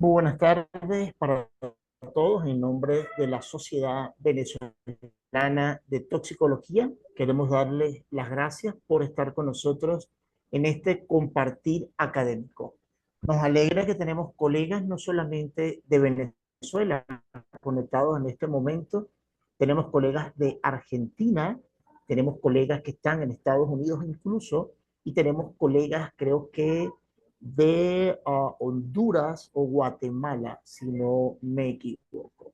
Muy buenas tardes para todos. En nombre de la Sociedad Venezolana de Toxicología, queremos darles las gracias por estar con nosotros en este compartir académico. Nos alegra que tenemos colegas no solamente de Venezuela conectados en este momento, tenemos colegas de Argentina, tenemos colegas que están en Estados Unidos incluso, y tenemos colegas, creo que de Honduras o Guatemala, si no me equivoco.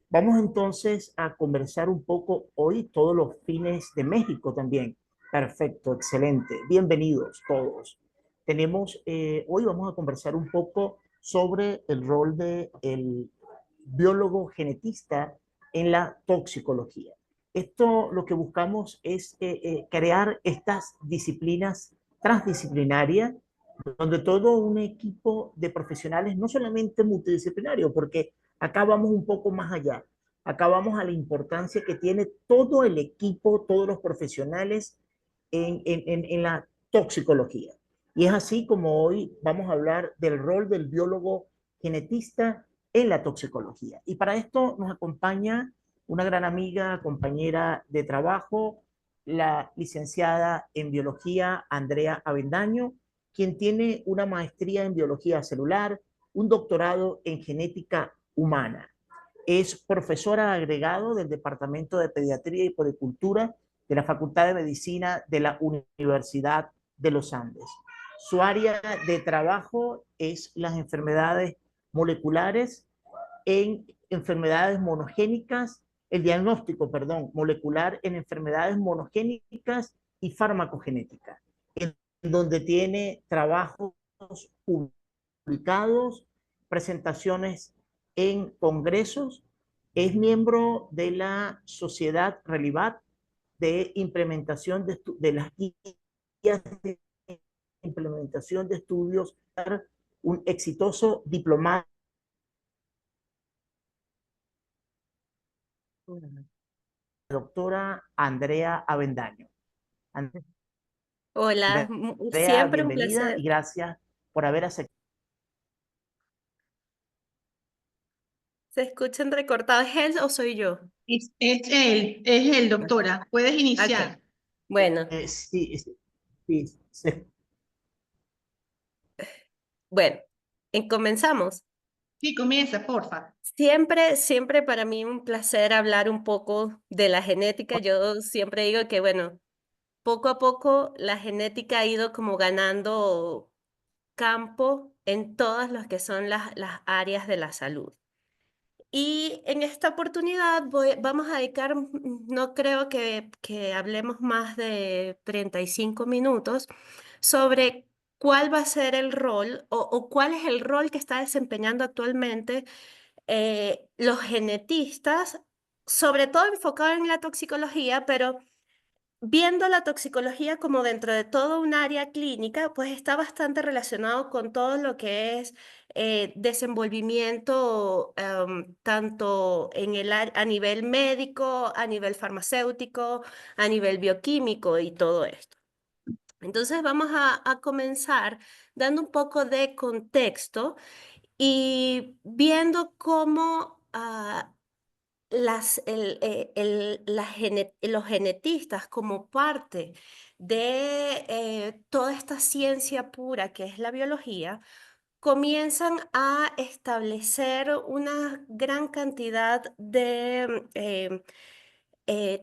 Vamos entonces a conversar un poco hoy, todos los fines de México también. Perfecto, excelente. Bienvenidos todos. Hoy vamos a conversar un poco sobre el rol del biólogo genetista en la toxicología. Esto lo que buscamos es crear estas disciplinas transdisciplinarias donde todo un equipo de profesionales, no solamente multidisciplinario, porque acá vamos un poco más allá, acá vamos a la importancia que tiene todo el equipo, todos los profesionales en la toxicología. Y es así como hoy vamos a hablar del rol del biólogo genetista en la toxicología. Y para esto nos acompaña una gran amiga, compañera de trabajo, la licenciada en biología Andrea Avendaño, quien tiene una maestría en biología celular, un doctorado en genética humana. Es profesora agregado del Departamento de Pediatría y Poricultura de la Facultad de Medicina de la Universidad de los Andes. Su área de trabajo es las enfermedades moleculares en enfermedades monogénicas, el diagnóstico, perdón, molecular en enfermedades monogénicas y farmacogenéticas, en donde tiene trabajos publicados, presentaciones en congresos, es miembro de la Sociedad Relivat de implementación de las guías de implementación de estudios, un exitoso diplomado doctora Andrea Avendaño. Hola, Andrea, siempre un bienvenida y placer. gracias por haber aceptado. ¿Se escuchan recortados? ¿Es él o soy yo? Es él, doctora. Puedes Ok, iniciar. bueno, Sí, sí, sí, sí. bueno, comenzamos. Sí, comienza, porfa. Siempre para mí un placer hablar un poco de la genética. Yo siempre digo que, bueno, poco a poco la genética ha ido como ganando campo en todas las que son las áreas de la salud. Y en esta oportunidad vamos a dedicar, no creo que hablemos más de 35 minutos sobre cuál va a ser el rol o cuál es el rol que está desempeñando actualmente los genetistas, sobre todo enfocado en la toxicología, pero viendo la toxicología como dentro de todo un área clínica, pues está bastante relacionado con todo lo que es desenvolvimiento, tanto en a nivel médico, a nivel farmacéutico, a nivel bioquímico y todo esto. Entonces vamos a comenzar dando un poco de contexto y viendo cómo los genetistas como parte de toda esta ciencia pura que es la biología, comienzan a establecer una gran cantidad de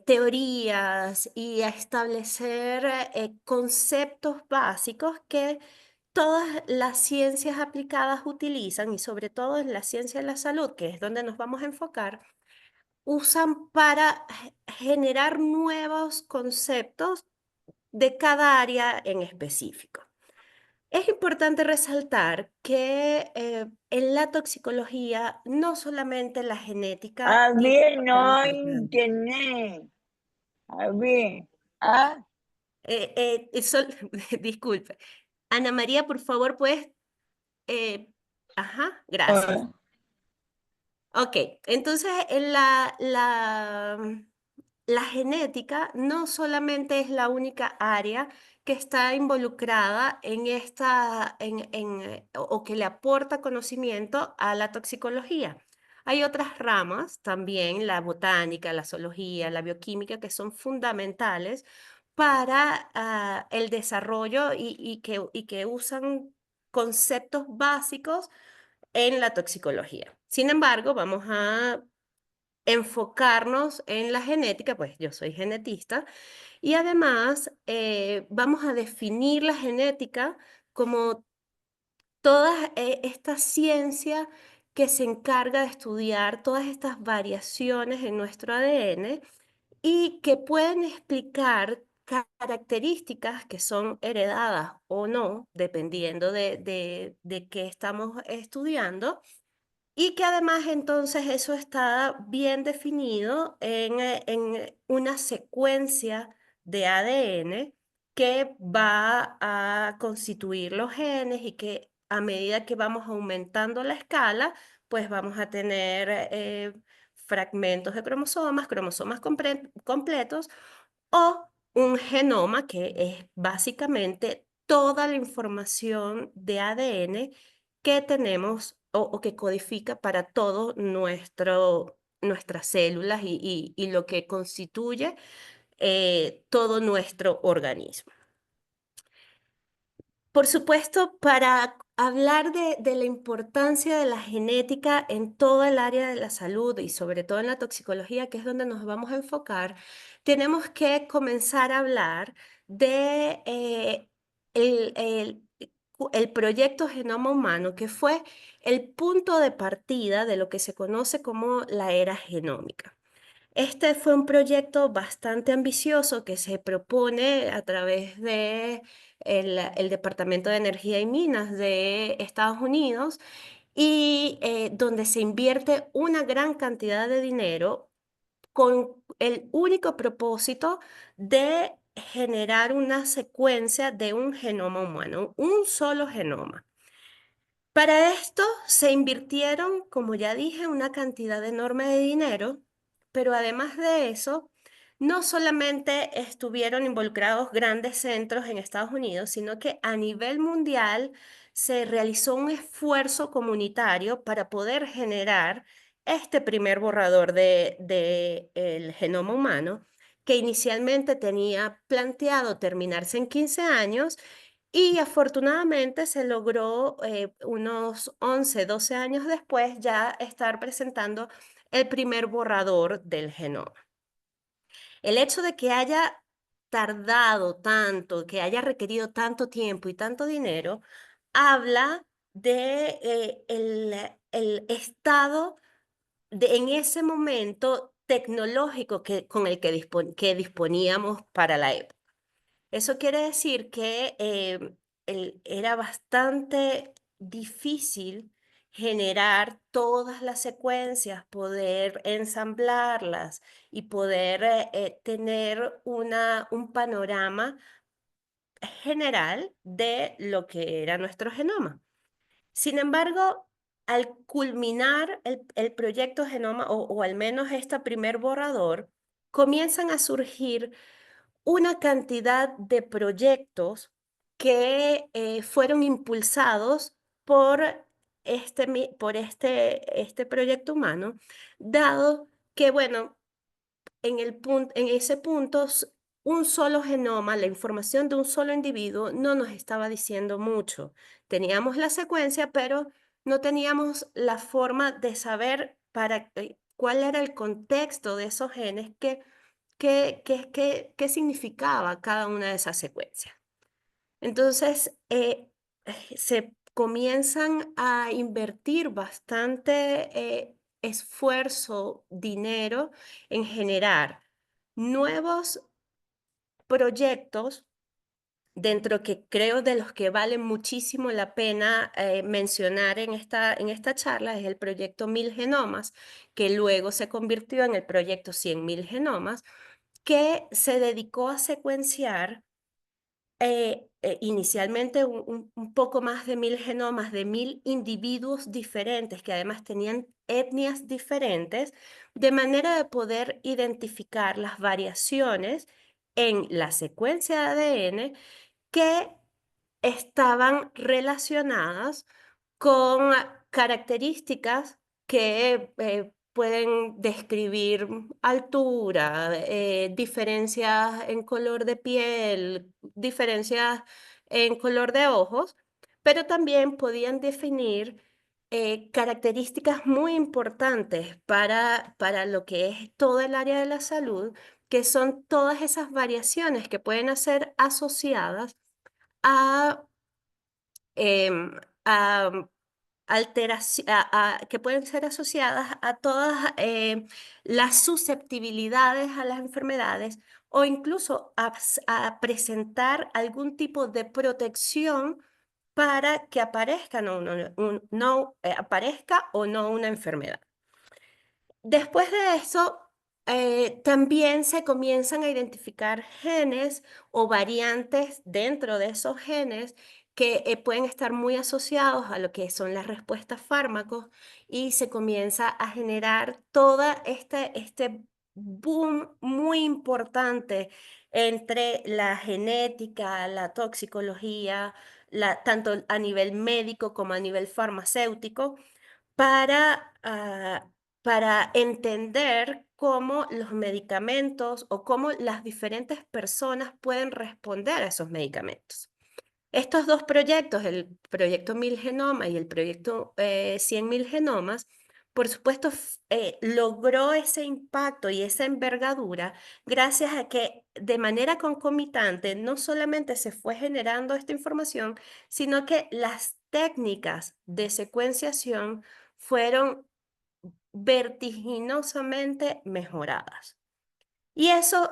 teorías y a establecer conceptos básicos que todas las ciencias aplicadas utilizan y sobre todo en la ciencia de la salud, que es donde nos vamos a enfocar, usan para generar nuevos conceptos de cada área en específico. Es importante resaltar que en la toxicología no solamente la genética A tiene un ver, papel no importante. entendés. A ver. Ah, Disculpe. Ana María, por favor, puedes... ajá, gracias. ah, Ok, entonces la genética no solamente es la única área que está involucrada en o que le aporta conocimiento a la toxicología. Hay otras ramas también, la botánica, la zoología, la bioquímica, que son fundamentales para el desarrollo y que usan conceptos básicos en la toxicología. Sin embargo, vamos a enfocarnos en la genética, pues yo soy genetista, y además vamos a definir la genética como toda esta ciencia que se encarga de estudiar todas estas variaciones en nuestro ADN y que pueden explicar características que son heredadas o no, dependiendo de qué estamos estudiando, y que además entonces eso está bien definido en una secuencia de ADN que va a constituir los genes y que a medida que vamos aumentando la escala, pues vamos a tener fragmentos de cromosomas, cromosomas completos o un genoma que es básicamente toda la información de ADN que tenemos o que codifica para todo nuestras células y lo que constituye todo nuestro organismo. Por supuesto, para hablar de la importancia de la genética en toda el área de la salud y sobre todo en la toxicología, que es donde nos vamos a enfocar, tenemos que comenzar a hablar de el proyecto Genoma Humano, que fue el punto de partida de lo que se conoce como la era genómica. Este fue un proyecto bastante ambicioso que se propone a través de el Departamento de Energía y Minas de Estados Unidos y donde se invierte una gran cantidad de dinero con el único propósito de generar una secuencia de un genoma humano, un solo genoma. Para esto se invirtieron, como ya dije, una cantidad enorme de dinero, pero además de eso, no solamente estuvieron involucrados grandes centros en Estados Unidos, sino que a nivel mundial se realizó un esfuerzo comunitario para poder generar este primer borrador de el genoma humano, que inicialmente tenía planteado terminarse en 15 años y afortunadamente se logró unos 11, 12 años después ya estar presentando el primer borrador del genoma. El hecho de que haya tardado tanto, que haya requerido tanto tiempo y tanto dinero, habla de el estado en ese momento tecnológico con el que disponíamos para la época. Eso quiere decir que era bastante difícil generar todas las secuencias, poder ensamblarlas y poder tener un panorama general de lo que era nuestro genoma. Sin embargo, al culminar el proyecto Genoma, o al menos este primer borrador, comienzan a surgir una cantidad de proyectos que fueron impulsados por este proyecto humano, dado que, bueno, en ese punto, un solo genoma, la información de un solo individuo, no nos estaba diciendo mucho. Teníamos la secuencia, pero no teníamos la forma de saber cuál era el contexto de esos genes qué significaba cada una de esas secuencias. Entonces, se comienzan a invertir bastante esfuerzo, dinero en generar nuevos proyectos dentro que creo de los que vale muchísimo la pena mencionar en esta charla es el proyecto 1000 genomas, que luego se convirtió en el proyecto 100.000 genomas, que se dedicó a secuenciar inicialmente un poco más de 1000 genomas de 1000 individuos diferentes que además tenían etnias diferentes, de manera de poder identificar las variaciones en la secuencia de ADN que estaban relacionadas con características que pueden describir altura, diferencias en color de piel, diferencias en color de ojos, pero también podían definir características muy importantes para lo que es todo el área de la salud, que son todas esas variaciones que pueden ser asociadas a, em, a que pueden ser asociadas a todas las susceptibilidades a las enfermedades o incluso a presentar algún tipo de protección para que aparezca, aparezca o no una enfermedad. Después de eso, también se comienzan a identificar genes o variantes dentro de esos genes que pueden estar muy asociados a lo que son las respuestas fármacos y se comienza a generar toda este boom muy importante entre la genética, la toxicología, tanto a nivel médico como a nivel farmacéutico para, para entender cómo los medicamentos o cómo las diferentes personas pueden responder a esos medicamentos. Estos dos proyectos, el proyecto 1000 Genoma y el proyecto 100.000 Genomas, por supuesto, logró ese impacto y esa envergadura gracias a que de manera concomitante no solamente se fue generando esta información, sino que las técnicas de secuenciación fueron vertiginosamente mejoradas. Y eso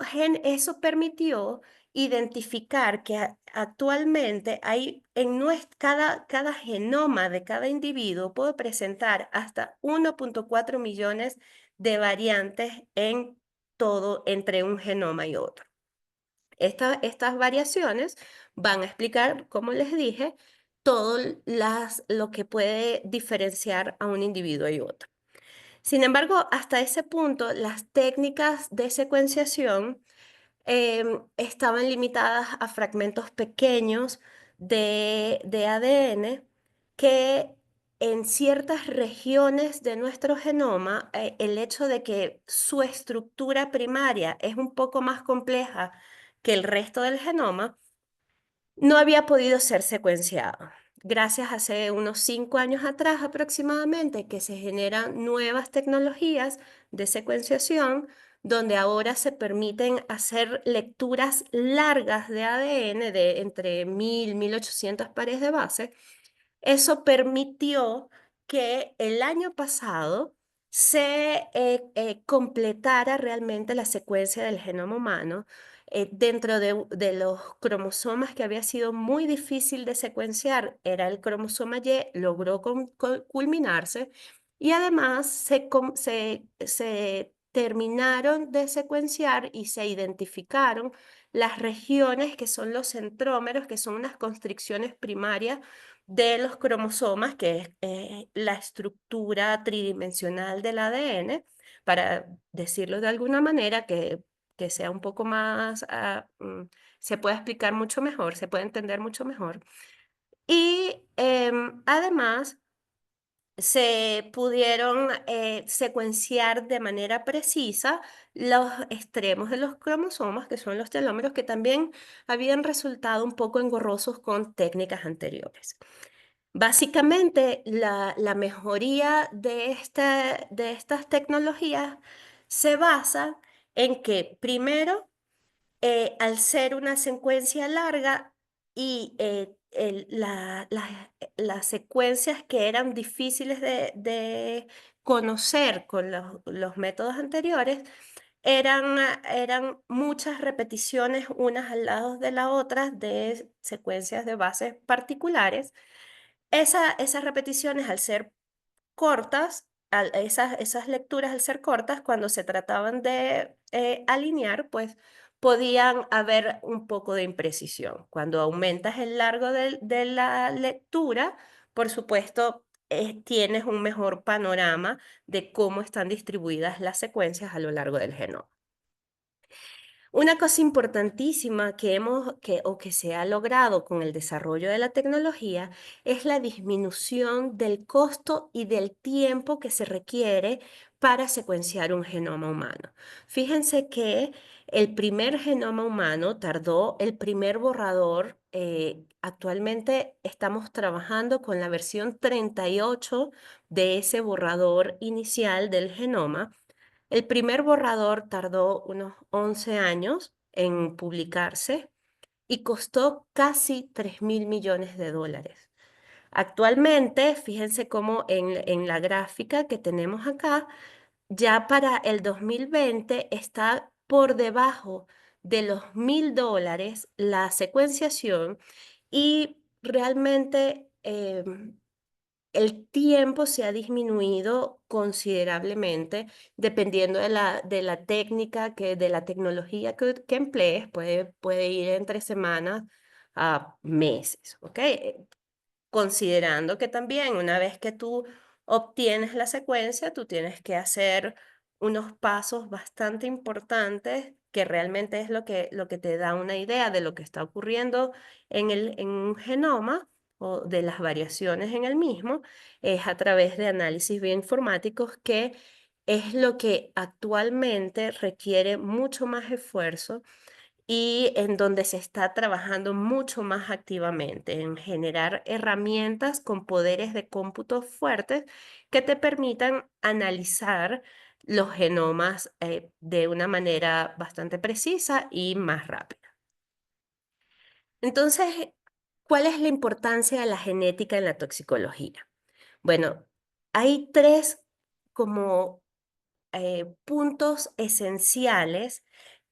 permitió identificar que actualmente hay cada genoma de cada individuo puede presentar hasta 1.4 millones de variantes en todo entre un genoma y otro. Estas variaciones van a explicar, como les dije, todo lo que puede diferenciar a un individuo y otro. Sin embargo, hasta ese punto, las técnicas de secuenciación estaban limitadas a fragmentos pequeños de ADN que en ciertas regiones de nuestro genoma, el hecho de que su estructura primaria es un poco más compleja que el resto del genoma, no había podido ser secuenciado. Gracias a hace unos 5 años atrás aproximadamente que se generan nuevas tecnologías de secuenciación donde ahora se permiten hacer lecturas largas de ADN de entre 1.800 pares de base. Eso permitió que el año pasado se completara realmente la secuencia del genoma humano dentro de los cromosomas que había sido muy difícil de secuenciar. Era el cromosoma Y, logró culminarse y además se terminaron de secuenciar y se identificaron las regiones que son los centrómeros, que son unas constricciones primarias de los cromosomas, que es la estructura tridimensional del ADN, para decirlo de alguna manera que sea un poco más, se puede explicar mucho mejor, se puede entender mucho mejor. Y además se pudieron secuenciar de manera precisa los extremos de los cromosomas, que son los telómeros, que también habían resultado un poco engorrosos con técnicas anteriores. Básicamente, la mejoría de estas tecnologías se basa en que, primero, al ser una secuencia larga y las secuencias que eran difíciles de conocer con los métodos anteriores, eran muchas repeticiones unas al lado de la otra de secuencias de bases particulares. Esas repeticiones, al ser cortas, esas lecturas al ser cortas, cuando se trataban de alinear, pues podían haber un poco de imprecisión. Cuando aumentas el largo de la lectura, por supuesto, tienes un mejor panorama de cómo están distribuidas las secuencias a lo largo del genoma. Una cosa importantísima que se ha logrado con el desarrollo de la tecnología es la disminución del costo y del tiempo que se requiere para secuenciar un genoma humano. Fíjense que el primer genoma humano tardó, el primer borrador, actualmente estamos trabajando con la versión 38 de ese borrador inicial del genoma. El primer borrador tardó unos 11 años en publicarse y costó casi 3.000 millones de dólares. Actualmente, fíjense cómo en la gráfica que tenemos acá, ya para el 2020 está por debajo de los $1.000 la secuenciación y realmente el tiempo se ha disminuido considerablemente dependiendo de la técnica, de la tecnología que emplees, puede ir entre semanas a meses, ¿ok? Considerando que también una vez que tú obtienes la secuencia, tú tienes que hacer unos pasos bastante importantes que realmente es lo que te da una idea de lo que está ocurriendo en un genoma o de las variaciones en el mismo, es a través de análisis bioinformáticos que es lo que actualmente requiere mucho más esfuerzo y en donde se está trabajando mucho más activamente en generar herramientas con poderes de cómputo fuertes que te permitan analizar los genomas de una manera bastante precisa y más rápida. Entonces, ¿cuál es la importancia de la genética en la toxicología? Bueno, hay tres como puntos esenciales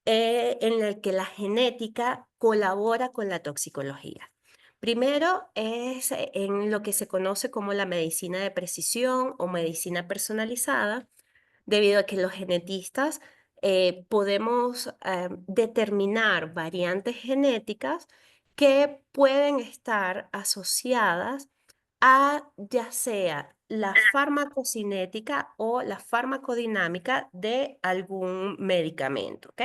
en el que la genética colabora con la toxicología. Primero es en lo que se conoce como la medicina de precisión o medicina personalizada, debido a que los genetistas podemos determinar variantes genéticas que pueden estar asociadas a ya sea la farmacocinética o la farmacodinámica de algún medicamento, ¿ok?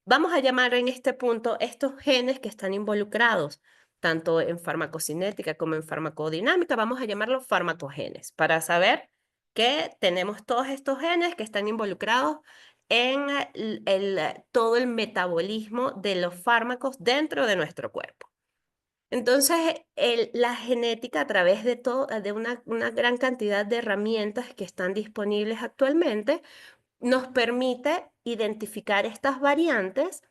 Vamos a llamar en este punto estos genes que están involucrados tanto en farmacocinética como en farmacodinámica, vamos a llamarlos farmacogenes para saber que tenemos todos estos genes que están involucrados en todo el metabolismo de los fármacos dentro de nuestro cuerpo. Entonces, la genética a través de una gran cantidad de herramientas que están disponibles actualmente nos permite identificar estas variantes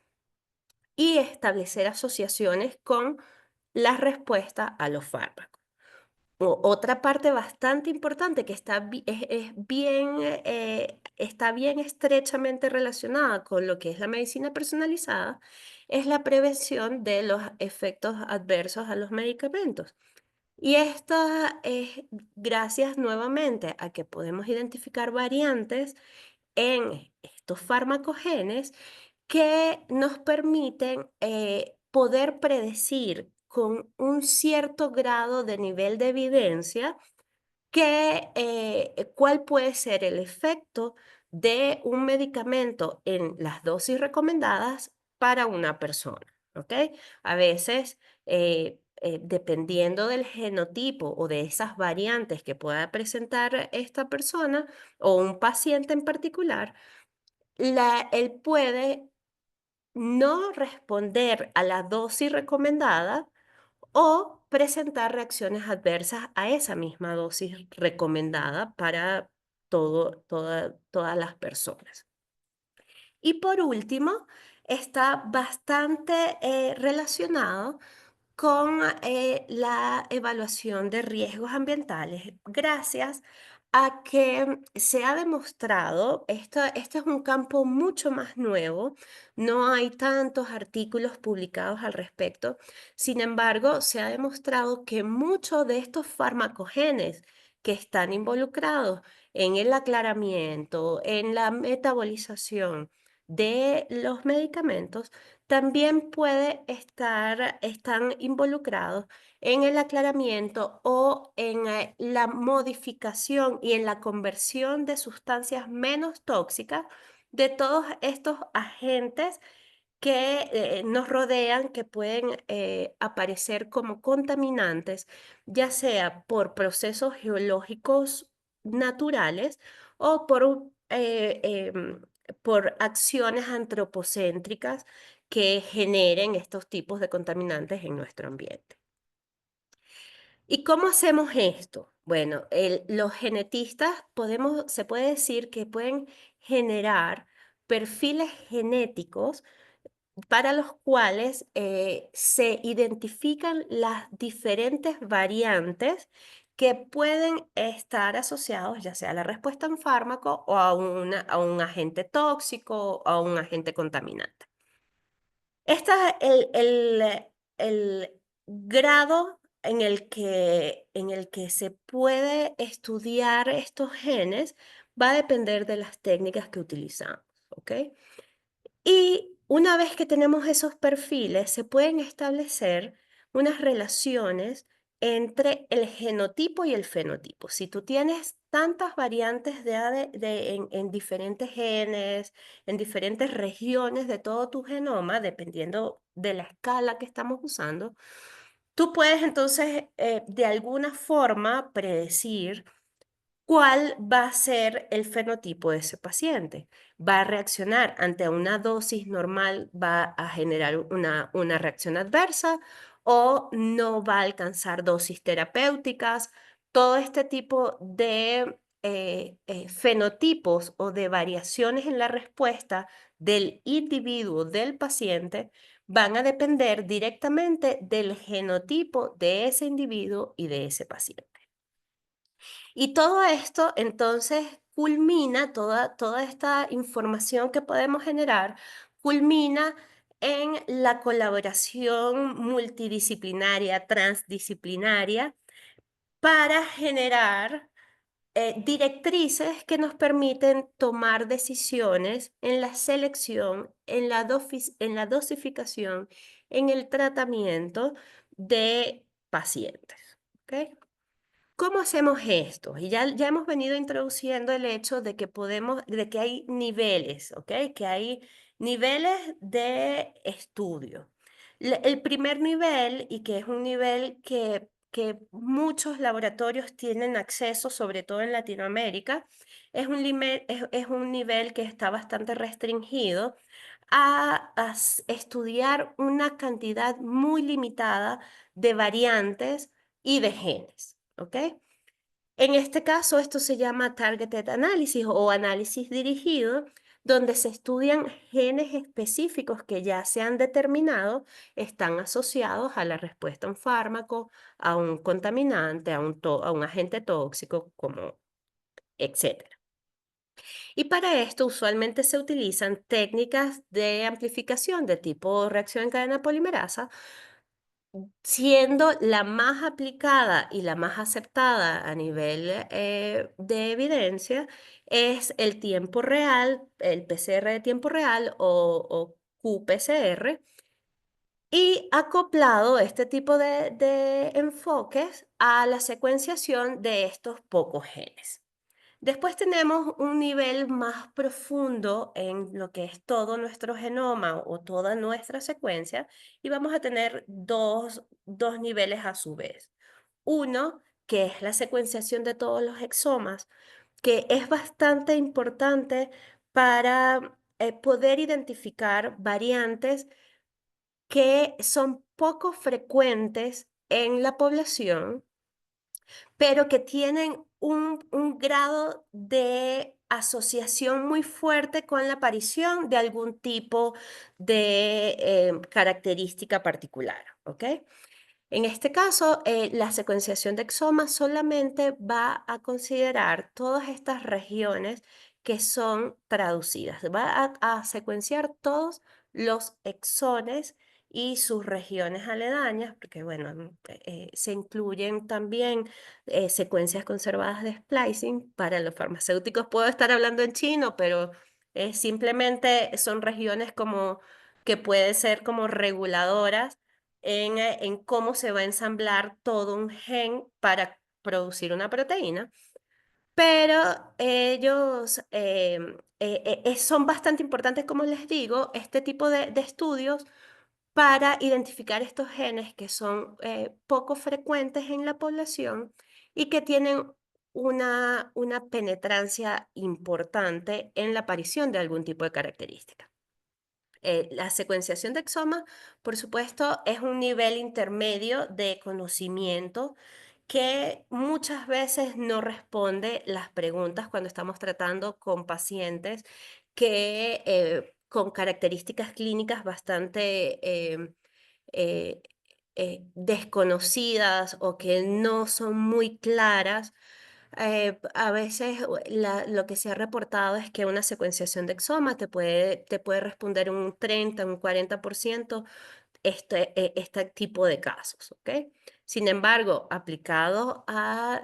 y establecer asociaciones con la respuesta a los fármacos. Otra parte bastante importante que está bien estrechamente relacionada con lo que es la medicina personalizada es la prevención de los efectos adversos a los medicamentos. Y esto es gracias nuevamente a que podemos identificar variantes en estos farmacogenes que nos permiten poder predecir con un cierto grado de nivel de evidencia cuál puede ser el efecto de un medicamento en las dosis recomendadas para una persona, ¿ok? A veces, dependiendo del genotipo o de esas variantes que pueda presentar esta persona o un paciente en particular, él puede no responder a la dosis recomendada o presentar reacciones adversas a esa misma dosis recomendada para todas las personas. Y por último, está bastante relacionado con la evaluación de riesgos ambientales, gracias a que se ha demostrado, este es un campo mucho más nuevo, no hay tantos artículos publicados al respecto, sin embargo, se ha demostrado que muchos de estos farmacogenes que están involucrados en el aclaramiento, en la metabolización de los medicamentos, también están involucrados en el aclaramiento o en la modificación y en la conversión de sustancias menos tóxicas de todos estos agentes que nos rodean, que pueden aparecer como contaminantes, ya sea por procesos geológicos naturales o por acciones antropocéntricas que generen estos tipos de contaminantes en nuestro ambiente. ¿Y cómo hacemos esto? Bueno, los genetistas se puede decir que pueden generar perfiles genéticos para los cuales se identifican las diferentes variantes que pueden estar asociados ya sea a la respuesta a un fármaco o a un agente tóxico o a un agente contaminante. Esta, el grado en el que se puede estudiar estos genes va a depender de las técnicas que utilizamos, ¿ok? Y una vez que tenemos esos perfiles, se pueden establecer unas relaciones entre el genotipo y el fenotipo. Si tú tienes tantas variantes en diferentes genes, en diferentes regiones de todo tu genoma, dependiendo de la escala que estamos usando, tú puedes entonces de alguna forma predecir ¿cuál va a ser el fenotipo de ese paciente? ¿Va a reaccionar ante una dosis normal, va a generar una reacción adversa o no va a alcanzar dosis terapéuticas? Todo este tipo de fenotipos o de variaciones en la respuesta del individuo, del paciente, van a depender directamente del genotipo de ese individuo y de ese paciente. Y todo esto entonces culmina, toda esta información que podemos generar, culmina en la colaboración multidisciplinaria, transdisciplinaria, para generar directrices que nos permiten tomar decisiones en la selección, en la dosificación, en el tratamiento de pacientes. ¿Ok? ¿Cómo hacemos esto? Y ya hemos venido introduciendo el hecho de que de que hay niveles, ¿ok? Que hay niveles de estudio. El primer nivel, y que es un nivel que muchos laboratorios tienen acceso, sobre todo en Latinoamérica, es un nivel que está bastante restringido a estudiar una cantidad muy limitada de variantes y de genes. ¿Ok? En este caso, esto se llama Targeted Analysis o análisis dirigido, donde se estudian genes específicos que ya se han determinado están asociados a la respuesta a un fármaco, a un contaminante, a un agente tóxico, como etcétera. Y para esto usualmente se utilizan técnicas de amplificación de tipo reacción en cadena polimerasa, siendo la más aplicada y la más aceptada a nivel de evidencia es el tiempo real, el PCR de tiempo real o qPCR, y acoplado este tipo de enfoques a la secuenciación de estos pocos genes. Después tenemos un nivel más profundo en lo que es todo nuestro genoma o toda nuestra secuencia y vamos a tener dos niveles a su vez. Uno, que es la secuenciación de todos los exomas, que es bastante importante para poder identificar variantes que son poco frecuentes en la población pero que tienen un grado de asociación muy fuerte con la aparición de algún tipo de característica particular, ¿ok? En este caso, la secuenciación de exomas solamente va a considerar todas estas regiones que son traducidas. Va a secuenciar todos los exones y sus regiones aledañas, porque bueno, se incluyen también secuencias conservadas de splicing. Para los farmacéuticos puedo estar hablando en chino, pero simplemente son regiones como que pueden ser como reguladoras en cómo se va a ensamblar todo un gen para producir una proteína. pero ellos son bastante importantes, como les digo, este tipo de estudios para identificar estos genes que son poco frecuentes en la población y que tienen una penetrancia importante en la aparición de algún tipo de característica. La secuenciación de exoma, por supuesto, es un nivel intermedio de conocimiento que muchas veces no responde las preguntas cuando estamos tratando con pacientes que con características clínicas bastante eh, desconocidas o que no son muy claras. A veces lo que se ha reportado es que una secuenciación de exoma te puede responder un 30, un 40% este tipo de casos, ¿ok? Sin embargo, aplicado a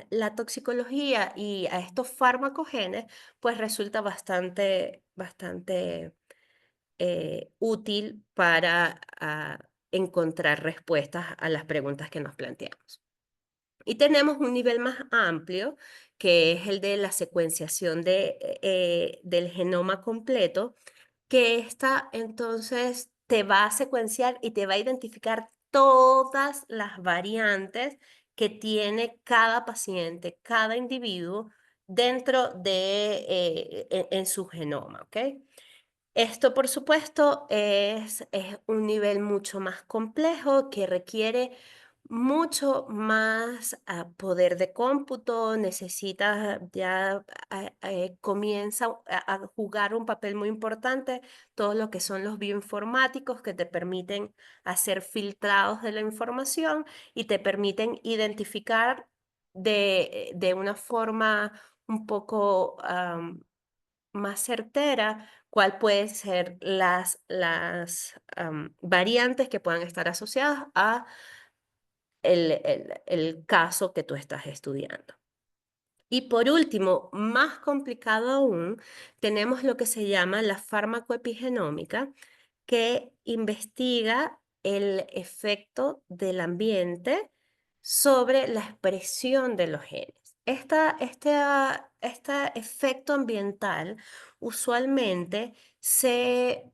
la toxicología y a estos farmacogenes, pues resulta bastante útil para encontrar respuestas a las preguntas que nos planteamos. Y tenemos un nivel más amplio, que es el de la secuenciación del genoma completo, que esta entonces te va a secuenciar y te va a identificar todas las variantes que tiene cada paciente, cada individuo dentro en su genoma, ¿ok? Esto, por supuesto, es un nivel mucho más complejo que requiere mucho más poder de cómputo, necesita ya, comienza a jugar un papel muy importante todo lo que son los bioinformáticos que te permiten hacer filtrados de la información y te permiten identificar de una forma un poco más certera cuál pueden ser las variantes que puedan estar asociadas a el caso que tú estás estudiando. Y por último, más complicado aún, tenemos lo que se llama la farmacoepigenómica, que investiga el efecto del ambiente sobre la expresión de los genes. Este efecto ambiental usualmente se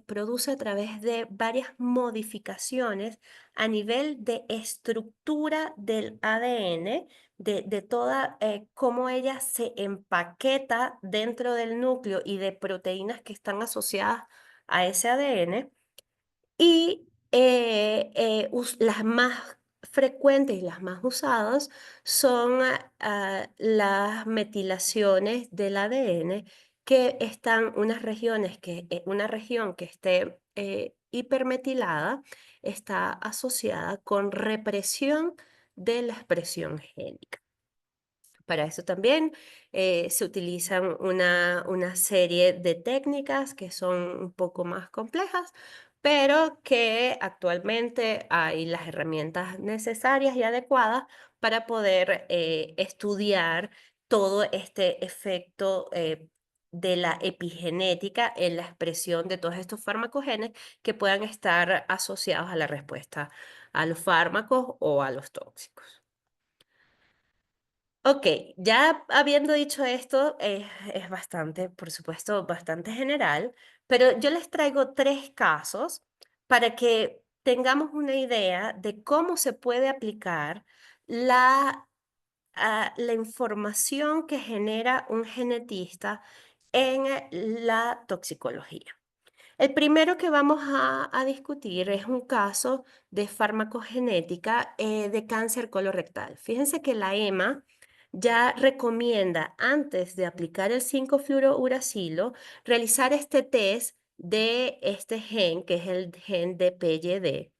produce a través de varias modificaciones a nivel de estructura del ADN, de toda cómo ella se empaqueta dentro del núcleo y de proteínas que están asociadas a ese ADN. Y las más frecuentes y las más usadas son las metilaciones del ADN, que están una región que esté hipermetilada está asociada con represión de la expresión génica. Para eso también se utilizan una serie de técnicas que son un poco más complejas, pero que actualmente hay las herramientas necesarias y adecuadas para poder estudiar todo este efecto de la epigenética en la expresión de todos estos farmacogenes que puedan estar asociados a la respuesta a los fármacos o a los tóxicos. Ok, ya habiendo dicho esto, es bastante, por supuesto, bastante general, pero yo les traigo 3 casos para que tengamos una idea de cómo se puede aplicar la información que genera un genetista en la toxicología. El primero que vamos a discutir es un caso de farmacogenética de cáncer colorectal. Fíjense que la EMA ya recomienda, antes de aplicar el 5-fluorouracilo, realizar este test de este gen, que es el gen de PYD,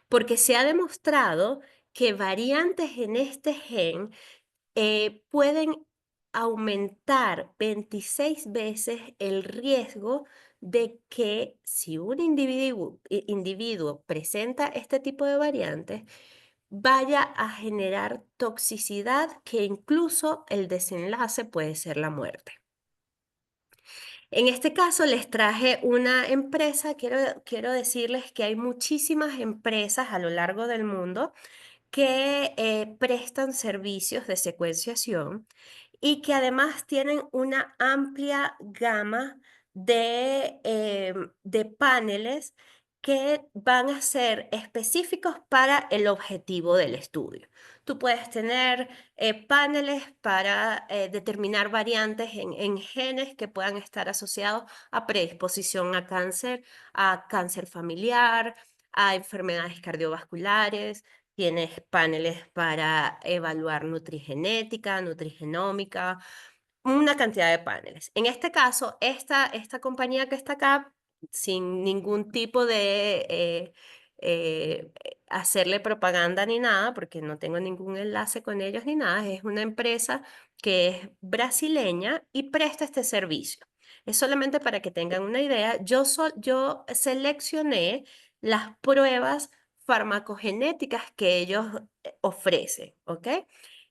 porque se ha demostrado que variantes en este gen pueden aumentar 26 veces el riesgo de que si un individuo presenta este tipo de variantes, vaya a generar toxicidad que incluso el desenlace puede ser la muerte. En este caso les traje una empresa, quiero decirles que hay muchísimas empresas a lo largo del mundo que prestan servicios de secuenciación y que además tienen una amplia gama de paneles que van a ser específicos para el objetivo del estudio. Tú puedes tener paneles para determinar variantes en genes que puedan estar asociados a predisposición a cáncer familiar, a enfermedades cardiovasculares. Tienes paneles para evaluar nutrigenética, nutrigenómica, una cantidad de paneles. En este caso, esta compañía que está acá, sin ningún tipo de hacerle propaganda ni nada, porque no tengo ningún enlace con ellos ni nada, es una empresa que es brasileña y presta este servicio. Es solamente para que tengan una idea. Yo seleccioné las pruebas farmacogenéticas que ellos ofrecen, ¿ok?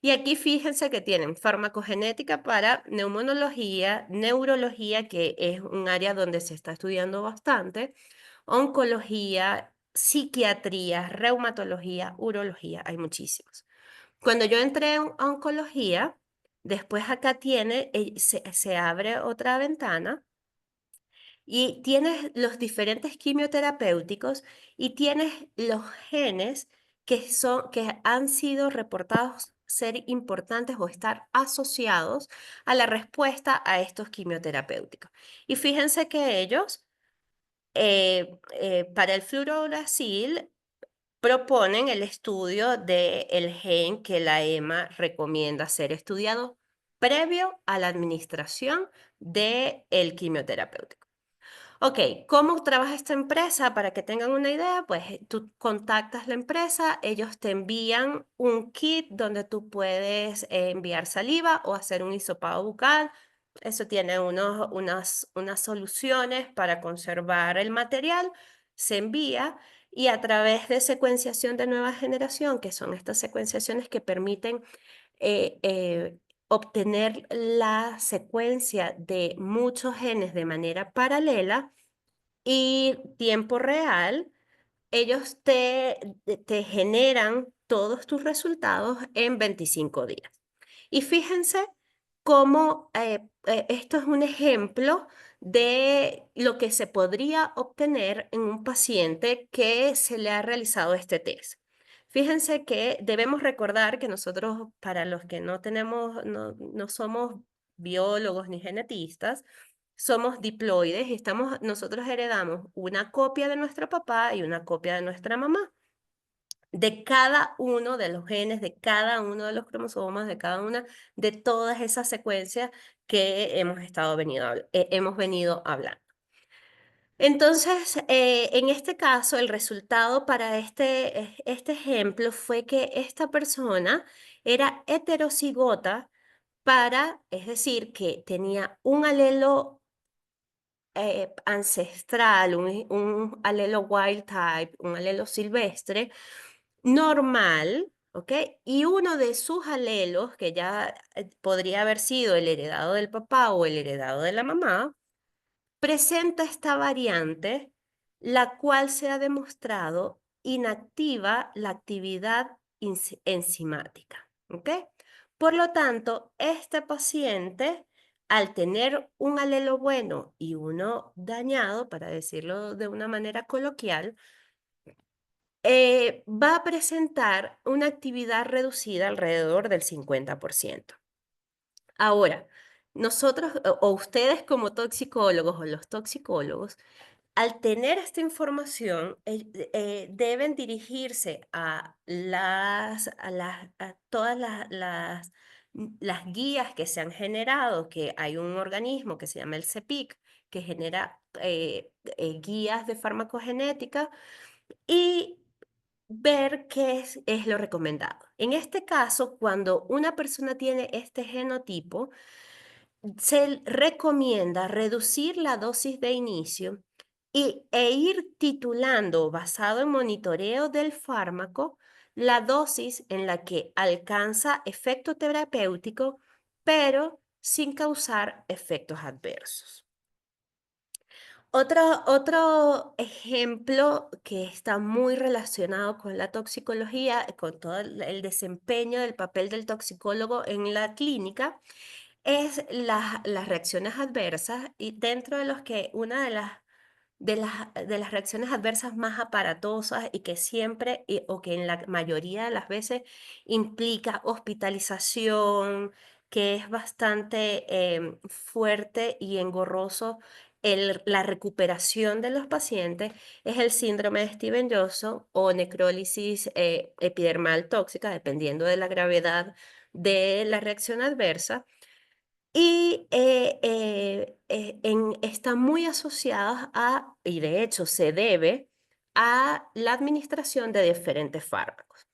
Y aquí fíjense que tienen farmacogenética para neumonología, neurología, que es un área donde se está estudiando bastante, oncología, psiquiatría, reumatología, urología, hay muchísimos. Cuando yo entré en oncología, después acá se abre otra ventana y tienes los diferentes quimioterapéuticos y tienes los genes que han sido reportados ser importantes o estar asociados a la respuesta a estos quimioterapéuticos. Y fíjense que ellos, para el fluorouracil, proponen el estudio del gen que la EMA recomienda ser estudiado previo a la administración del quimioterapéutico. Ok, ¿cómo trabaja esta empresa? Para que tengan una idea, pues tú contactas la empresa, ellos te envían un kit donde tú puedes enviar saliva o hacer un hisopado bucal. Eso tiene unas soluciones para conservar el material, se envía y a través de secuenciación de nueva generación, que son estas secuenciaciones que permiten eh, eh, obtener la secuencia de muchos genes de manera paralela y tiempo real, ellos te generan todos tus resultados en 25 días. Y fíjense cómo esto es un ejemplo de lo que se podría obtener en un paciente que se le ha realizado este test. Fíjense que debemos recordar que nosotros, para los que no somos biólogos ni genetistas, somos diploides y nosotros heredamos una copia de nuestro papá y una copia de nuestra mamá. De cada uno de los genes, de cada uno de los cromosomas, de cada una de todas esas secuencias que hemos venido hablando. Entonces, en este caso, el resultado para este ejemplo fue que esta persona era heterocigota es decir, que tenía un alelo ancestral, un alelo wild type, un alelo silvestre, normal, ¿ok? Y uno de sus alelos, que ya podría haber sido el heredado del papá o el heredado de la mamá, presenta esta variante, la cual se ha demostrado inactiva la actividad enzimática, ¿ok? Por lo tanto, este paciente, al tener un alelo bueno y uno dañado, para decirlo de una manera coloquial, va a presentar una actividad reducida alrededor del 50%. Ahora, nosotros o ustedes como toxicólogos o los toxicólogos, al tener esta información, deben dirigirse a todas las guías que se han generado, que hay un organismo que se llama el CEPIC, que genera guías de farmacogenética y ver qué es lo recomendado. En este caso, cuando una persona tiene este genotipo, se recomienda reducir la dosis de inicio e ir titulando, basado en monitoreo del fármaco, la dosis en la que alcanza efecto terapéutico, pero sin causar efectos adversos. Otro ejemplo que está muy relacionado con la toxicología, con todo el desempeño del papel del toxicólogo en la clínica, es las reacciones adversas, y dentro de los que una de las reacciones adversas más aparatosas y que siempre o que en la mayoría de las veces implica hospitalización, que es bastante fuerte y engorroso la recuperación de los pacientes, es el síndrome de Steven-Johnson o necrólisis epidermal tóxica, dependiendo de la gravedad de la reacción adversa. Y están muy asociadas y de hecho se debe a la administración de diferentes fármacos.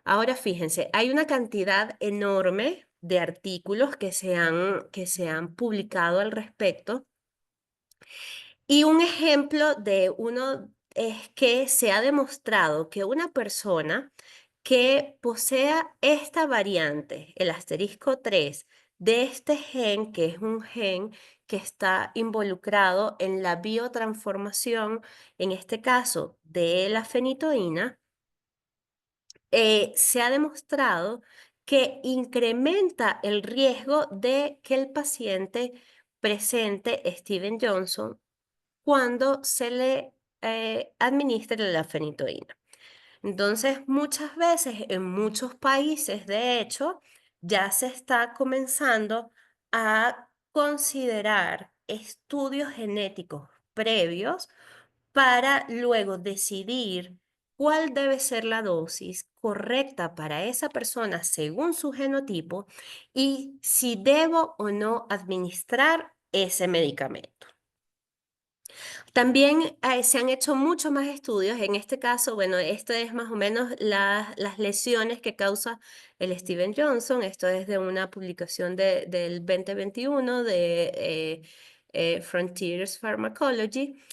Ahora fíjense, hay una cantidad enorme de artículos que se han publicado al respecto, y un ejemplo de uno es que se ha demostrado que una persona que posea esta variante, el asterisco 3, de este gen, que es un gen que está involucrado en la biotransformación, en este caso de la fenitoína, se ha demostrado que incrementa el riesgo de que el paciente presente Steven Johnson cuando se le administre la fenitoína. Entonces, muchas veces en muchos países, de hecho, ya se está comenzando a considerar estudios genéticos previos para luego decidir cuál debe ser la dosis correcta para esa persona según su genotipo y si debo o no administrar ese medicamento. También se han hecho muchos más estudios. En este caso, bueno, esto es más o menos las lesiones que causa el Steven Johnson. Esto es de una publicación del 2021 de Frontiers Pharmacology.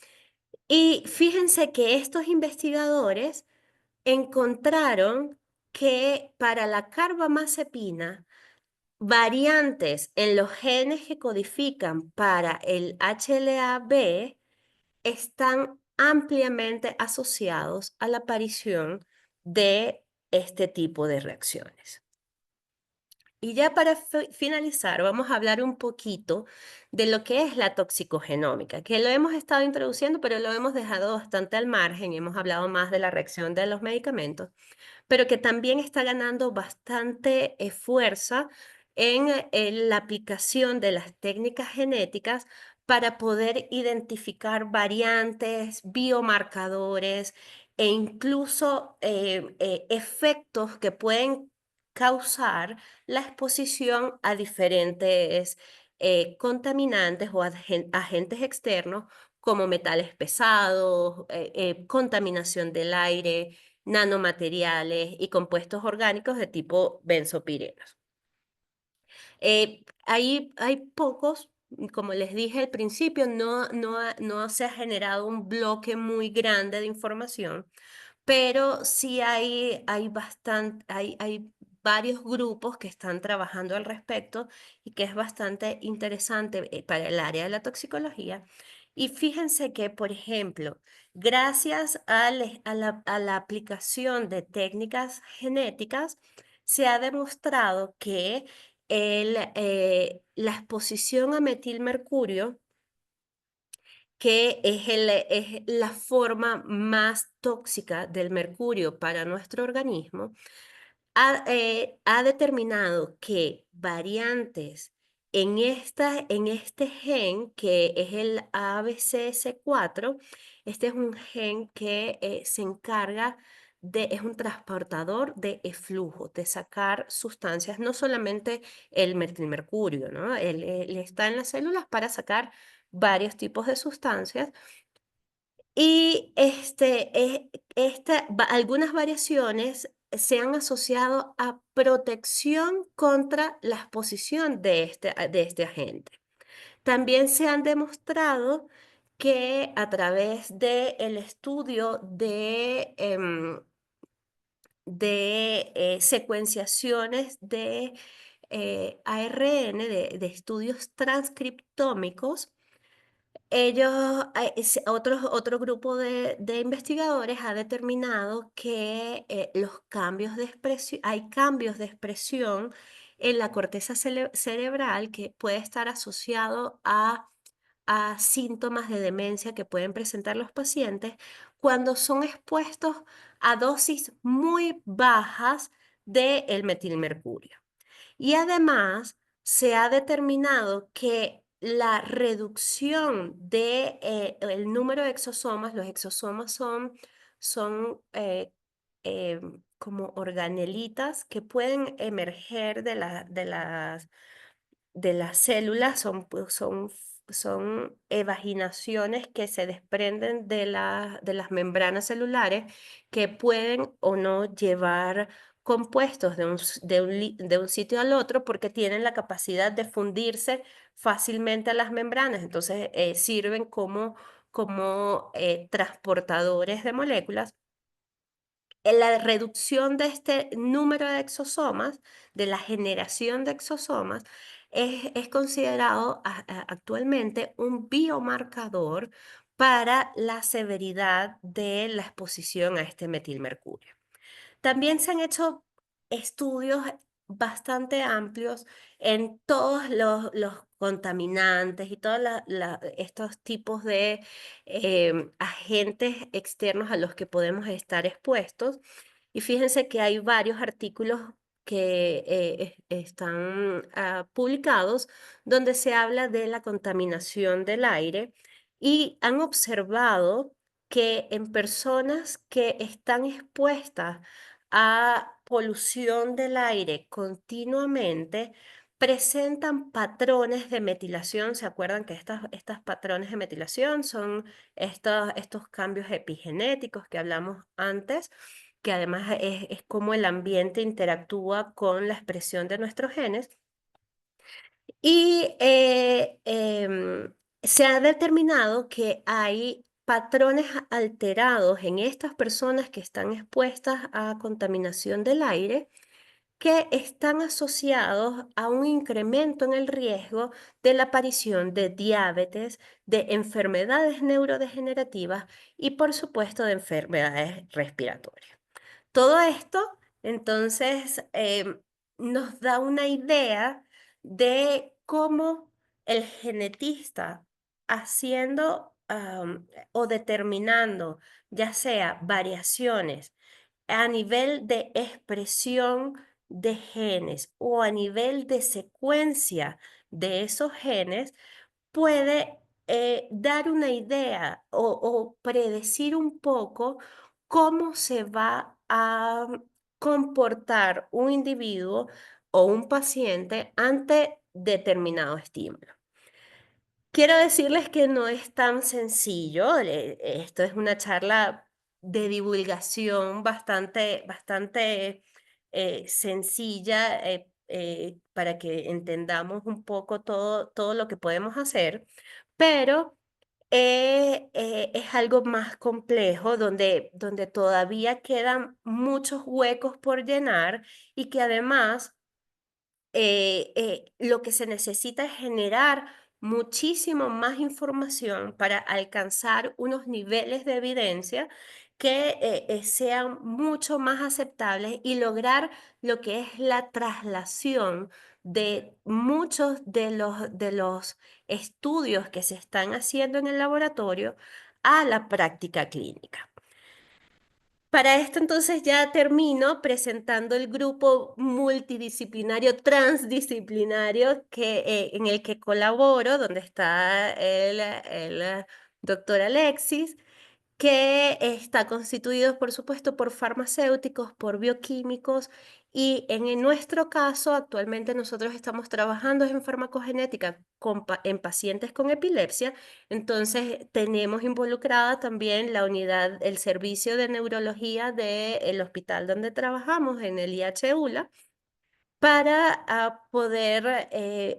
Y fíjense que estos investigadores encontraron que para la carbamazepina, variantes en los genes que codifican para el HLA-B están ampliamente asociados a la aparición de este tipo de reacciones. Y ya para finalizar, vamos a hablar un poquito de lo que es la toxicogenómica, que lo hemos estado introduciendo, pero lo hemos dejado bastante al margen y hemos hablado más de la reacción de los medicamentos, pero que también está ganando bastante fuerza en la aplicación de las técnicas genéticas para poder identificar variantes, biomarcadores e incluso efectos que pueden causar la exposición a diferentes contaminantes o agentes externos como metales pesados, contaminación del aire, nanomateriales y compuestos orgánicos de tipo benzopirenos. Hay pocos, como les dije al principio, no se ha generado un bloque muy grande de información, pero sí hay varios grupos que están trabajando al respecto y que es bastante interesante para el área de la toxicología. Y fíjense que, por ejemplo, gracias a la aplicación de técnicas genéticas, se ha demostrado que la exposición a metilmercurio, que es la forma más tóxica del mercurio para nuestro organismo, ha determinado que variantes en este gen, que es el ABCS4, este es un gen que se encarga es un transportador de eflujo, de sacar sustancias, no solamente el metilmercurio, ¿no? Él está en las células para sacar varios tipos de sustancias. Y algunas variaciones se han asociado a protección contra la exposición de este agente. También se han demostrado que a través del estudio de secuenciaciones de ARN, de estudios transcriptómicos, otro grupo de investigadores ha determinado que hay cambios de expresión en la corteza cerebral que puede estar asociado a síntomas de demencia que pueden presentar los pacientes cuando son expuestos a dosis muy bajas del metilmercurio. Y además se ha determinado que la reducción el número de exosomas, los exosomas son como organelitas que pueden emerger de las células, son evaginaciones que se desprenden de las membranas celulares que pueden o no llevar compuestos de un sitio al otro porque tienen la capacidad de fundirse fácilmente a las membranas. Entonces sirven como transportadores de moléculas. La reducción de este número de exosomas, de la generación de exosomas, es considerado actualmente un biomarcador para la severidad de la exposición a este metilmercurio. También se han hecho estudios bastante amplios en todos los contaminantes y todos estos tipos de agentes externos a los que podemos estar expuestos. Y fíjense que hay varios artículos que están publicados donde se habla de la contaminación del aire y han observado que en personas que están expuestas a polución del aire continuamente, presentan patrones de metilación. ¿Se acuerdan que estos patrones de metilación son estos cambios epigenéticos que hablamos antes? Que además es cómo el ambiente interactúa con la expresión de nuestros genes. Y se ha determinado que hay patrones alterados en estas personas que están expuestas a contaminación del aire que están asociados a un incremento en el riesgo de la aparición de diabetes, de enfermedades neurodegenerativas y, por supuesto, de enfermedades respiratorias. Todo esto, entonces, nos da una idea de cómo el genetista haciendo o determinando, ya sea variaciones a nivel de expresión de genes o a nivel de secuencia de esos genes, puede dar una idea o predecir un poco cómo se va a comportar un individuo o un paciente ante determinado estímulo. Quiero decirles que no es tan sencillo. Esto es una charla de divulgación bastante sencilla para que entendamos un poco todo lo que podemos hacer, pero es algo más complejo donde todavía quedan muchos huecos por llenar y que además lo que se necesita es generar muchísimo más información para alcanzar unos niveles de evidencia que sean mucho más aceptables y lograr lo que es la traslación de muchos de los estudios que se están haciendo en el laboratorio a la práctica clínica. Para esto entonces ya termino presentando el grupo multidisciplinario, transdisciplinario en el que colaboro, donde está el doctor Alexis, que está constituido, por supuesto, por farmacéuticos, por bioquímicos, y en nuestro caso, actualmente nosotros estamos trabajando en farmacogenética en pacientes con epilepsia. Entonces, tenemos involucrada también la unidad, el servicio de neurología del hospital donde trabajamos, en el IH ULA, para poder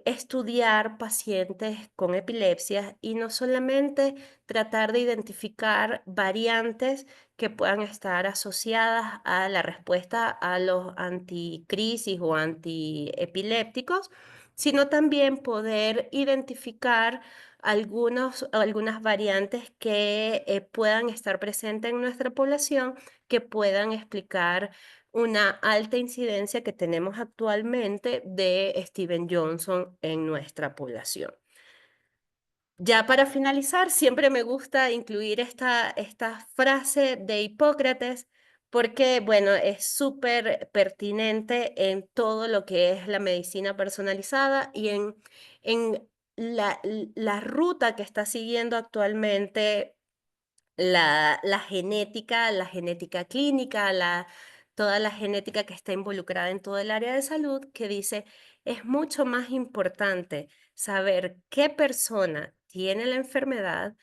estudiar pacientes con epilepsia y no solamente tratar de identificar variantes que puedan estar asociadas a la respuesta a los anticrisis o antiepilépticos, sino también poder identificar algunas variantes que puedan estar presentes en nuestra población, que puedan explicar una alta incidencia que tenemos actualmente de Steven Johnson en nuestra población. Ya para finalizar, siempre me gusta incluir esta frase de Hipócrates porque, bueno, es súper pertinente en todo lo que es la medicina personalizada y en la ruta que está siguiendo actualmente la genética clínica, toda la genética que está involucrada en todo el área de salud, que dice, es mucho más importante saber qué persona tiene la enfermedad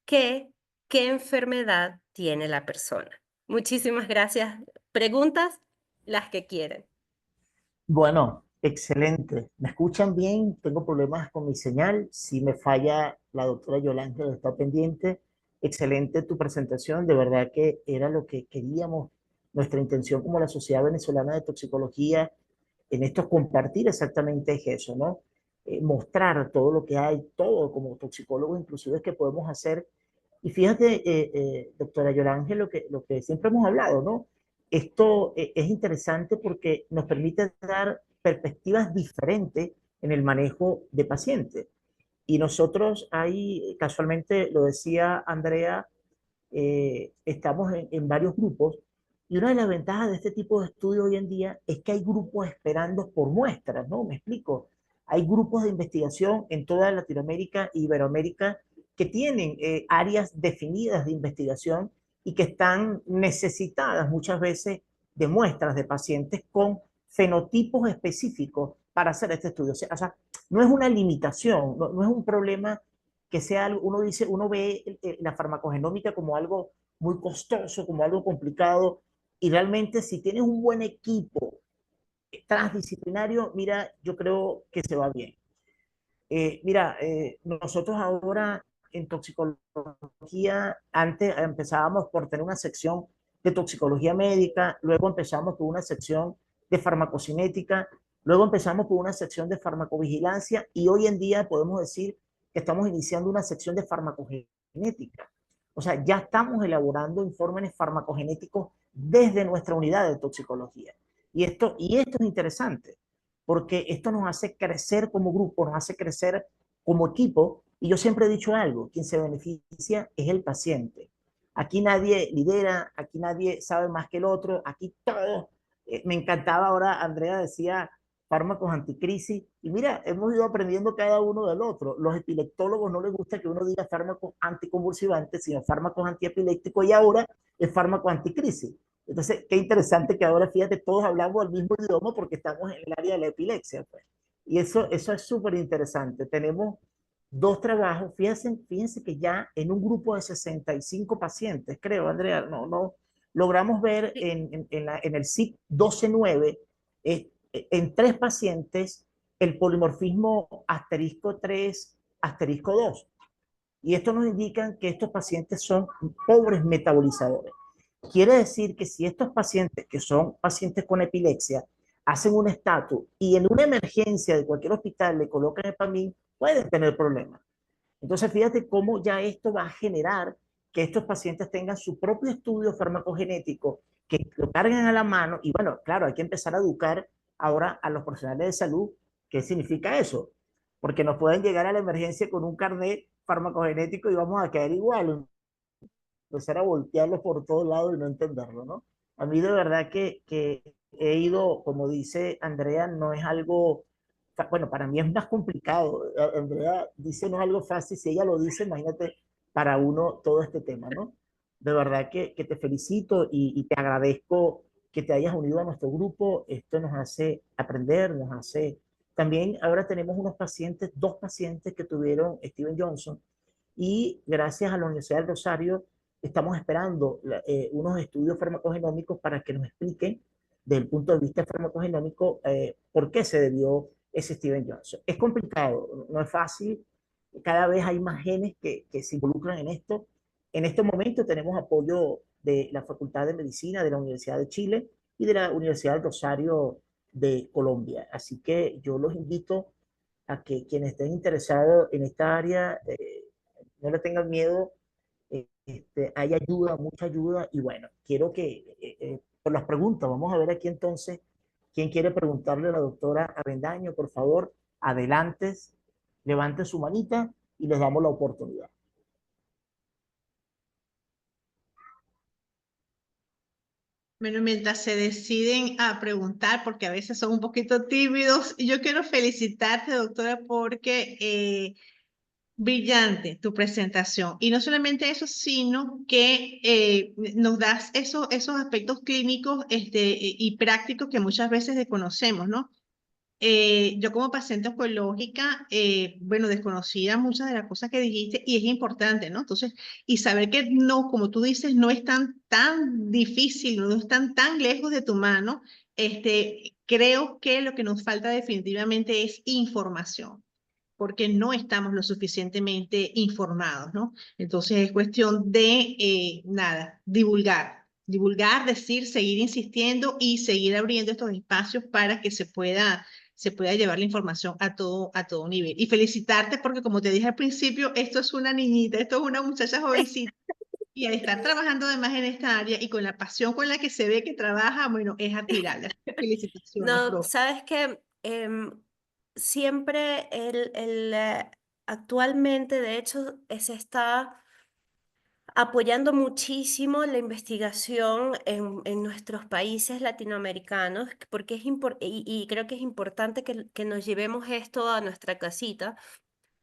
que qué enfermedad tiene la persona. Muchísimas gracias. Preguntas, las que quieren. Bueno, excelente. ¿Me escuchan bien? Tengo problemas con mi señal. Si me falla, la doctora Yolanda está pendiente. Excelente tu presentación. De verdad que era lo que queríamos. Nuestra intención como la Sociedad Venezolana de Toxicología en esto es compartir exactamente es eso, ¿no? Mostrar todo lo que hay, todo como toxicólogos inclusive que podemos hacer. Y fíjate, doctora Yolanda, lo que siempre hemos hablado, ¿no? Esto es interesante porque nos permite dar perspectivas diferentes en el manejo de pacientes. Y nosotros ahí, casualmente lo decía Andrea, estamos en varios grupos y una de las ventajas de este tipo de estudio hoy en día es que hay grupos esperando por muestras, ¿no? Me explico. Hay grupos de investigación en toda Latinoamérica e Iberoamérica que tienen áreas definidas de investigación y que están necesitadas muchas veces de muestras de pacientes con fenotipos específicos para hacer este estudio. O sea, no es una limitación, no es un problema que sea algo, uno dice, uno ve la farmacogenómica como algo muy costoso, como algo complicado, y realmente si tienes un buen equipo transdisciplinario, mira, yo creo que se va bien. Mira, nosotros ahora en toxicología, antes empezábamos por tener una sección de toxicología médica, luego empezamos con una sección de farmacocinética, luego empezamos con una sección de farmacovigilancia y hoy en día podemos decir que estamos iniciando una sección de farmacogenética. O sea, ya estamos elaborando informes farmacogenéticos desde nuestra unidad de toxicología. Y esto es interesante, porque esto nos hace crecer como grupo, nos hace crecer como equipo. Y yo siempre he dicho algo, quien se beneficia es el paciente. Aquí nadie lidera, aquí nadie sabe más que el otro, aquí todos. Me encantaba ahora, Andrea decía fármacos anticrisis, y mira, hemos ido aprendiendo cada uno del otro. Los epileptólogos no les gusta que uno diga fármacos anticonvulsivantes, sino fármacos antiepilépticos, y ahora es fármaco anticrisis. Entonces, qué interesante que ahora, fíjate, todos hablamos el mismo idioma porque estamos en el área de la epilepsia, pues. Y eso es súper interesante. Tenemos dos trabajos, fíjense que ya en un grupo de 65 pacientes, creo, Andrea, no, logramos ver en el SIC 12-9, en 3 pacientes, el polimorfismo asterisco 3, asterisco 2. Y esto nos indica que estos pacientes son pobres metabolizadores. Quiere decir que si estos pacientes, que son pacientes con epilepsia, hacen un estatus y en una emergencia de cualquier hospital le colocan Epamin, pueden tener problemas. Entonces, fíjate cómo ya esto va a generar que estos pacientes tengan su propio estudio farmacogenético, que lo carguen a la mano. Y bueno, claro, hay que empezar a educar ahora a los profesionales de salud qué significa eso, porque nos pueden llegar a la emergencia con un carnet farmacogenético y vamos a caer igual, empezar a voltearlo por todos lados y no entenderlo, ¿no? A mí de verdad que he ido, como dice Andrea, no es algo, bueno, para mí es más complicado. Andrea dice no es algo fácil, si ella lo dice, imagínate para uno todo este tema, ¿no? De verdad que te felicito y te agradezco que te hayas unido a nuestro grupo. Esto nos hace aprender, nos hace... También ahora tenemos unos pacientes, 2 pacientes que tuvieron Steven Johnson y gracias a la Universidad del Rosario estamos esperando unos estudios farmacogenómicos para que nos expliquen desde el punto de vista farmacogenómico por qué se debió ese Steven Johnson. Es complicado, no es fácil, cada vez hay más genes que se involucran en esto. En este momento tenemos apoyo de la Facultad de Medicina de la Universidad de Chile y de la Universidad del Rosario de Colombia. Así que yo los invito a que quienes estén interesados en esta área no le tengan miedo. Hay ayuda, mucha ayuda, y bueno, quiero que por las preguntas, vamos a ver aquí entonces, ¿quién quiere preguntarle a la doctora Avendaño? Por favor, adelante, levante su manita y les damos la oportunidad. Bueno, mientras se deciden a preguntar, porque a veces son un poquito tímidos, y yo quiero felicitarte, doctora, porque brillante tu presentación. Y no solamente eso, sino que nos das esos aspectos clínicos y prácticos que muchas veces desconocemos, ¿no? Yo como paciente oncológica, bueno, desconocía muchas de las cosas que dijiste y es importante, ¿no? Entonces, y saber que no, como tú dices, no es tan difícil, no están tan lejos de tu mano, creo que lo que nos falta definitivamente es información, porque no estamos lo suficientemente informados, ¿no? Entonces es cuestión de, nada, divulgar, decir, seguir insistiendo y seguir abriendo estos espacios para que se pueda llevar la información a todo nivel. Y felicitarte porque, como te dije al principio, esto es una niñita, esto es una muchacha jovencita. Y al estar trabajando además en esta área y con la pasión con la que se ve que trabaja, bueno, es admirable. Así que felicitaciones, No, profe. sabes que siempre actualmente, de hecho, se está apoyando muchísimo la investigación en nuestros países latinoamericanos, porque y creo que es importante que nos llevemos esto a nuestra casita,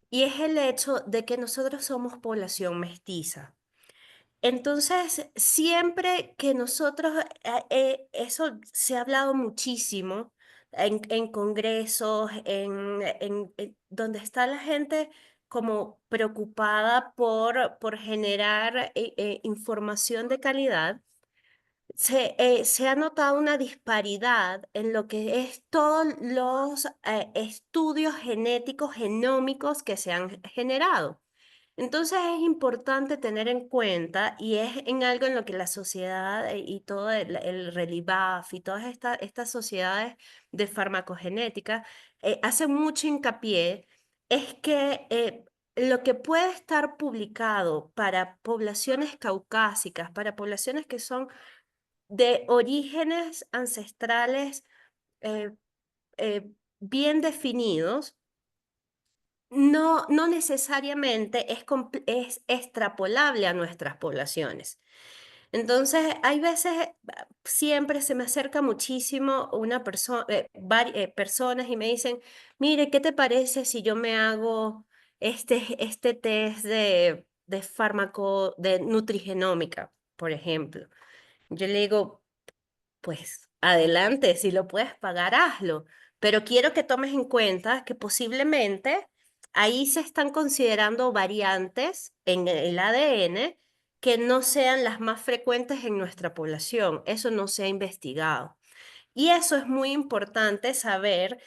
y es el hecho de que nosotros somos población mestiza. Entonces, siempre que nosotros, eso se ha hablado muchísimo en congresos, donde está la gente como preocupada por generar información de calidad, se ha notado una disparidad en lo que es todos los estudios genéticos, genómicos que se han generado. Entonces es importante tener en cuenta, y es en algo en lo que la sociedad y todo el Relibaf y todas estas sociedades de farmacogenética hacen mucho hincapié, es que lo que puede estar publicado para poblaciones caucásicas, para poblaciones que son de orígenes ancestrales eh, bien definidos, no necesariamente es extrapolable a nuestras poblaciones. Entonces, hay veces, siempre se me acerca muchísimo una persona, personas y me dicen, mire, ¿qué te parece si yo me hago este test de fármaco, de nutrigenómica, por ejemplo? Yo le digo, pues adelante, si lo puedes pagar, hazlo. Pero quiero que tomes en cuenta que posiblemente ahí se están considerando variantes en el ADN que no sean las más frecuentes en nuestra población. Eso no se ha investigado. Y eso es muy importante saber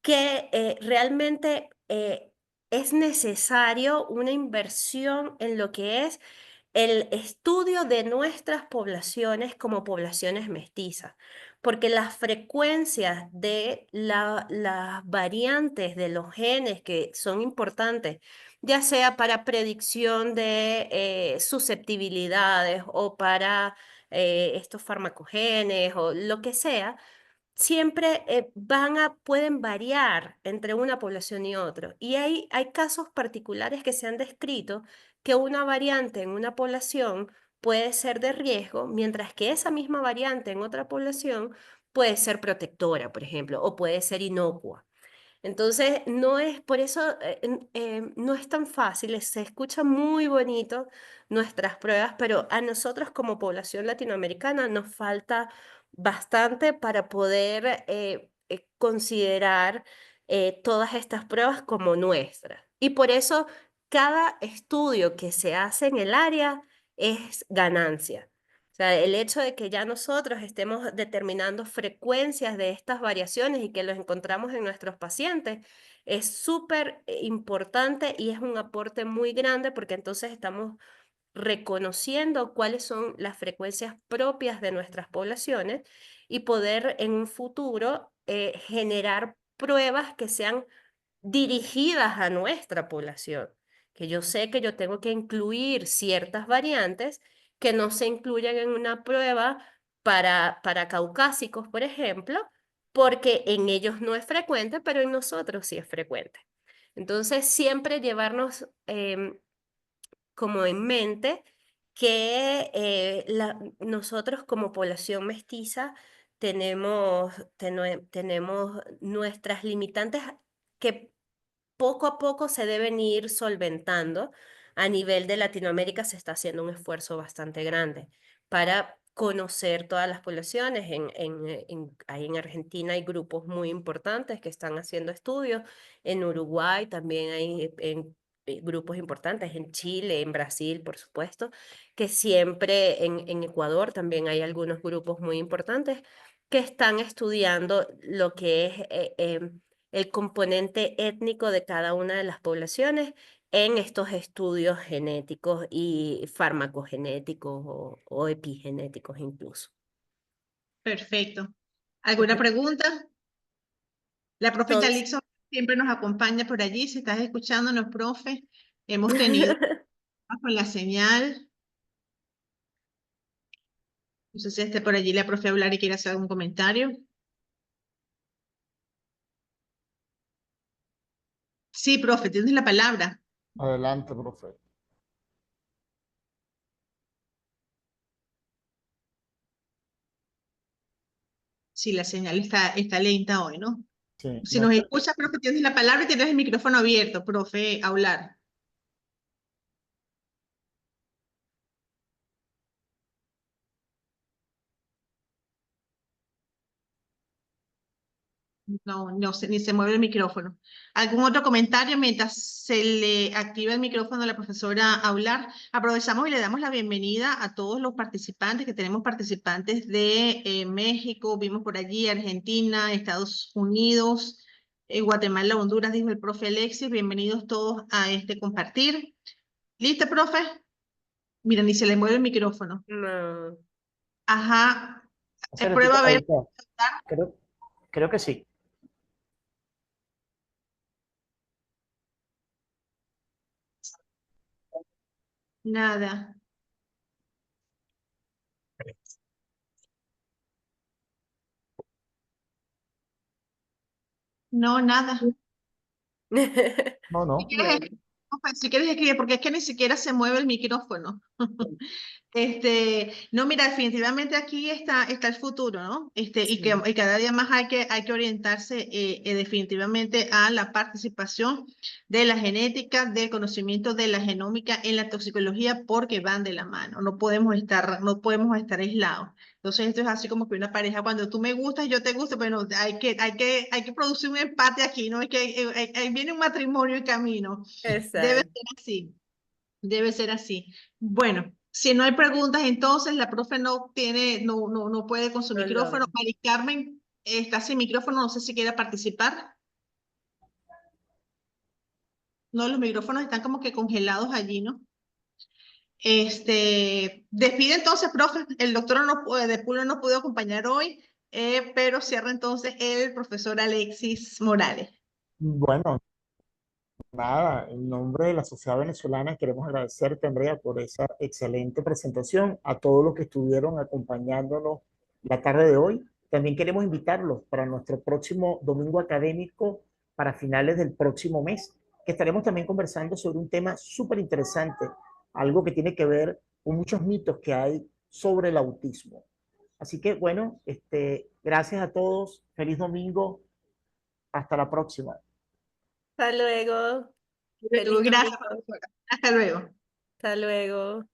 que realmente es necesario una inversión en lo que es el estudio de nuestras poblaciones como poblaciones mestizas, porque las frecuencias de las variantes de los genes que son importantes, ya sea para predicción de susceptibilidades o para estos farmacogenes o lo que sea, siempre pueden variar entre una población y otra. Y hay casos particulares que se han descrito que una variante en una población puede ser de riesgo, mientras que esa misma variante en otra población puede ser protectora, por ejemplo, o puede ser inocua. Entonces, no es, por eso no es tan fácil, se escucha muy bonito nuestras pruebas, pero a nosotros como población latinoamericana nos falta bastante para poder considerar todas estas pruebas como nuestras. Y por eso cada estudio que se hace en el área es ganancia. O sea, el hecho de que ya nosotros estemos determinando frecuencias de estas variaciones y que los encontramos en nuestros pacientes es súper importante y es un aporte muy grande porque entonces estamos reconociendo cuáles son las frecuencias propias de nuestras poblaciones y poder en un futuro generar pruebas que sean dirigidas a nuestra población, que yo sé que yo tengo que incluir ciertas variantes que no se incluyan en una prueba para caucásicos, por ejemplo, porque en ellos no es frecuente, pero en nosotros sí es frecuente. Entonces, siempre llevarnos como en mente que nosotros como población mestiza tenemos nuestras limitantes que poco a poco se deben ir solventando. A nivel de Latinoamérica se está haciendo un esfuerzo bastante grande para conocer todas las poblaciones. Ahí en Argentina hay grupos muy importantes que están haciendo estudios. En Uruguay también hay grupos importantes. En Chile, en Brasil, por supuesto, que siempre en Ecuador también hay algunos grupos muy importantes que están estudiando lo que es el componente étnico de cada una de las poblaciones en estos estudios genéticos y farmacogenéticos o epigenéticos incluso. Perfecto. ¿Alguna pregunta? La profe Todos. Yalixon siempre nos acompaña por allí. Si estás escuchándonos, profe, hemos tenido problemas con la señal. No sé si esté por allí la profe hablar y quiere hacer algún comentario. Sí, profe, tienes la palabra. Adelante, profe. Sí, la señal está lenta hoy, ¿no? Sí, Si no nos está. escucha, profe, tienes la palabra y tienes el micrófono abierto, profe, a hablar. No, ni se mueve el micrófono. ¿Algún otro comentario mientras se le activa el micrófono a la profesora a hablar? Aprovechamos y le damos la bienvenida a todos los participantes, que tenemos participantes de México, vimos por allí Argentina, Estados Unidos, Guatemala, Honduras, dijo el profe Alexis. Bienvenidos todos a este compartir. ¿Listo, profe? Mira, ni se le mueve el micrófono. No. Ajá. Hace ratito, Prueba a ver. ahorita, creo que sí. Nada. No, nada. No, Si no. quieres, No. si quieres escribir, porque es que ni siquiera se mueve el micrófono. No, mira, definitivamente aquí está el futuro, ¿no? Sí. Y cada día más hay que orientarse definitivamente a la participación de la genética, del conocimiento de la genómica en la toxicología, porque van de la mano. No podemos estar aislados. Entonces, esto es así como que una pareja, cuando tú me gustas, yo te gusto, pero hay que producir un empate aquí, ¿no? Es que ahí viene un matrimonio en camino. Debe Exacto. ser así. Debe ser así. Bueno, si no hay preguntas, entonces la profe no puede con su No micrófono. logro. Mari Carmen está sin micrófono, no sé si quiere participar. No, los micrófonos están como que congelados allí, ¿no? Despide entonces, profe. El doctor de Pulo no pudo acompañar hoy, pero cierra entonces el profesor Alexis Morales. Bueno, nada, en nombre de la Sociedad Venezolana queremos agradecerte, Andrea, por esa excelente presentación, a todos los que estuvieron acompañándonos la tarde de hoy. También queremos invitarlos para nuestro próximo domingo académico para finales del próximo mes, que estaremos también conversando sobre un tema súper interesante, algo que tiene que ver con muchos mitos que hay sobre el autismo. Así que, bueno, gracias a todos, feliz domingo, hasta la próxima. Hasta luego. Feliz Gracias, domingo. profesora. Hasta luego. Hasta luego.